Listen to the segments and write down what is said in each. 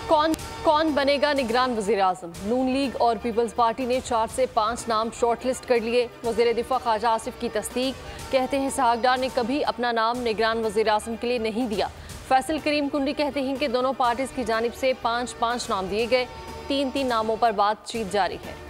कौन बनेगा निगरान वज़ीर-ए-आज़म? नून लीग और पीपल्स पार्टी ने 4 से 5 नाम शॉर्टलिस्ट कर लिए। वज़ीर दिफा ख्वाजा आसिफ की तस्दीक। कहते हैं इसहाक डार ने कभी अपना नाम निगरान वज़ीर-ए-आज़म के लिए नहीं दिया। फैसल करीम कुंडी कहते हैं कि दोनों पार्टीज की जानिब से 5-5 नाम दिए गए। 3-3 नामों पर बातचीत जारी है।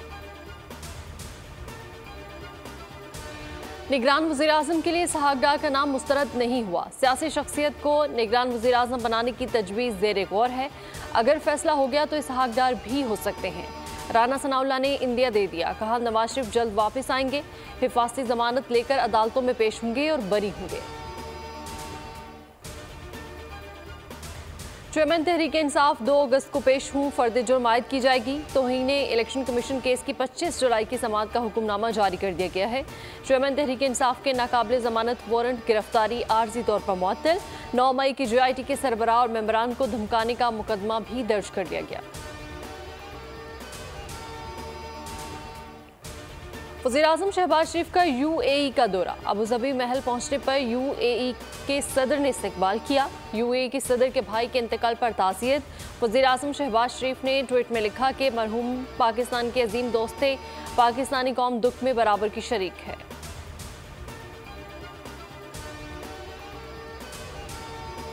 निगरान वज़ीर-ए-आज़म के लिए इसहाक डार का नाम मुस्तरद नहीं हुआ। सियासी शख्सियत को निगरान वज़ीर-ए-आज़म बनाने की तजवीज़ ज़ेरे गौर है। अगर फैसला हो गया तो इसहाक डार भी हो सकते हैं। राना सनाउल्लाह ने इंदिया दे दिया। कहा नवाज शरीफ जल्द वापस आएंगे, हिफाजती जमानत लेकर अदालतों में पेश होंगे और बरी होंगे। चेयरमैन तहरीक इंसाफ 2 अगस्त को पेश हूँ, फर्द जुर्म आयद की जाएगी। तौहीन इलेक्शन कमीशन केस की 25 जुलाई की समाअत का हुक्मनामा जारी कर दिया गया है। चेयरमैन तहरीक इंसाफ के नाकाबिल जमानत वारंट गिरफ्तारी आर्जी तौर पर मुअत्तल। 9 मई की JIT के सरबराह और मेंबरान को धमकाने का मुकदमा भी दर्ज कर दिया गया। वज़ीर-ए-आज़म शहबाज शरीफ का UAE का दौरा। अबूधाबी महल पहुंचने पर UAE के सदर ने इस्तकबाल किया। UAE के सदर के भाई के इंतकाल पर ताज़ियत। वज़ीर-ए-आज़म शहबाज शरीफ ने ट्वीट में लिखा कि मरहूम पाकिस्तान के अजीम दोस्त थे। पाकिस्तानी कौम दुख में बराबर की शरीक है।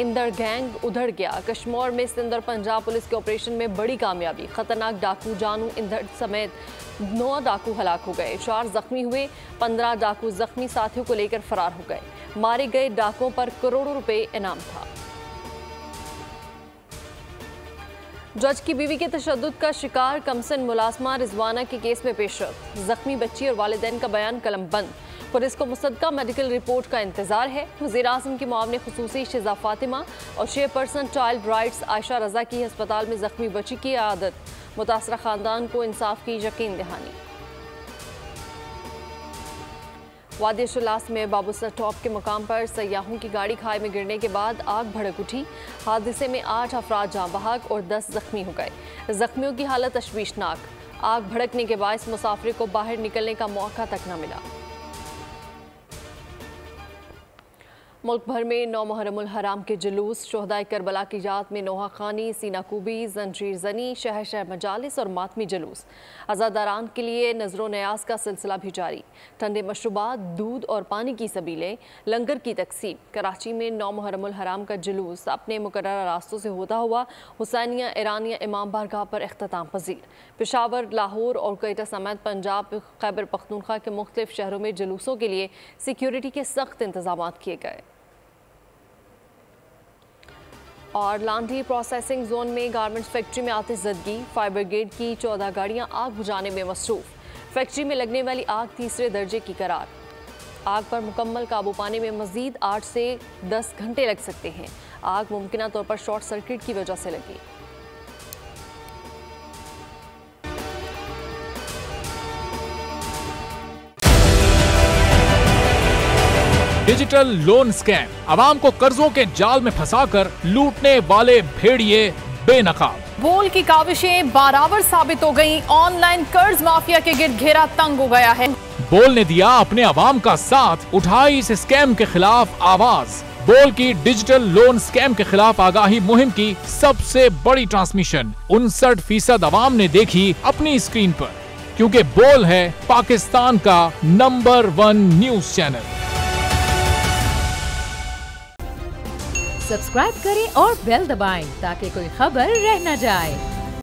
इंदर गैंग उधड़ गया। कश्मीर में सिंध और पंजाब पुलिस के ऑपरेशन में बड़ी कामयाबी। खतरनाक डाकू जानू इंदर समेत 9 डाकू हलाक हो गए, 4 जख्मी हुए। 15 डाकू जख्मी साथियों को लेकर फरार हो गए। मारे गए डाकुओं पर करोड़ों रुपए इनाम था। जज की बीवी के तशद्दुद का शिकार कमसन मुलाजमा रिजवाना के केस में पेशरफ्त। जख्मी बच्ची और वालिदैन का बयान कलमबंद। पुलिस को मुसद्दका मेडिकल रिपोर्ट का इंतजार है। वज़ीर-ए-आज़म की मुआवने खुसूसी शिजा फातिमा और चेयरपर्सन चाइल्ड राइट्स आयशा रजा की अस्पताल में जख्मी बच्ची की आदत। मुतासरा खानदान को इंसाफ की यकीन दहानी। वादी शलास में बाबूसर टॉप के मुकाम पर सयाहों की गाड़ी खाई में गिरने के बाद आग भड़क उठी। हादसे में 8 अफराद जाँ बहक और 10 जख्मी हो गए। जख्मियों की हालत तशवीशनाक। आग भड़कने के बायस मुसाफिर को बाहर निकलने का मौका तक न मिला। मुल्क भर में 9 मुहर्रमुल हराम के जुलूस। शोहदाए करबला की याद में नोहा खानी, सीना कुबी, जंजीर जनी, शहर शहर मजालिस और मातमी जुलूस। अज़ादारान के लिए नजरो न्याज का सिलसिला भी जारी। ठंडे मशरूबात, दूध और पानी की सबीलें, लंगर की तकसीम। कराची में 9 मुहर्रमुल हराम का जुलूस अपने मुकर्रर रास्तों से होता हुआ हुसैनिया ईरानिया इमाम बारगाह पर इख्तिताम पजीर। पेशावर, लाहौर और क्वेटा समेत पंजाब, खैबर पख्तूनख्वा के मुख्तलिफ शहरों में जुलूसों के लिए सिक्योरिटी के सख्त इंतजाम किए गए। और लांडी प्रोसेसिंग जोन में गारमेंट्स फैक्ट्री में आतिशज़दगी। फायर ब्रिगेड की 14 गाड़ियां आग बुझाने में मसरूफ। फैक्ट्री में लगने वाली आग 3रे दर्जे की करार। आग पर मुकम्मल काबू पाने में मजीद 8 से 10 घंटे लग सकते हैं। आग मुमकिन तौर पर शॉर्ट सर्किट की वजह से लगी। डिजिटल लोन स्कैम, आवाम को कर्जों के जाल में फंसाकर लूटने वाले भेड़िए बेनकाब। बोल की काविशें बाराबर साबित हो गईं। ऑनलाइन कर्ज माफिया के गिर्द घेरा तंग हो गया है। बोल ने दिया अपने आवाम का साथ, उठाई इस स्कैम के खिलाफ आवाज। बोल की डिजिटल लोन स्कैम के खिलाफ आगाही मुहिम की सबसे बड़ी ट्रांसमिशन 59% आवाम ने देखी अपनी स्क्रीन पर, क्योंकि बोल है पाकिस्तान का नंबर 1 न्यूज चैनल। सब्सक्राइब करें और बेल दबाएं ताकि कोई खबर रह न जाए।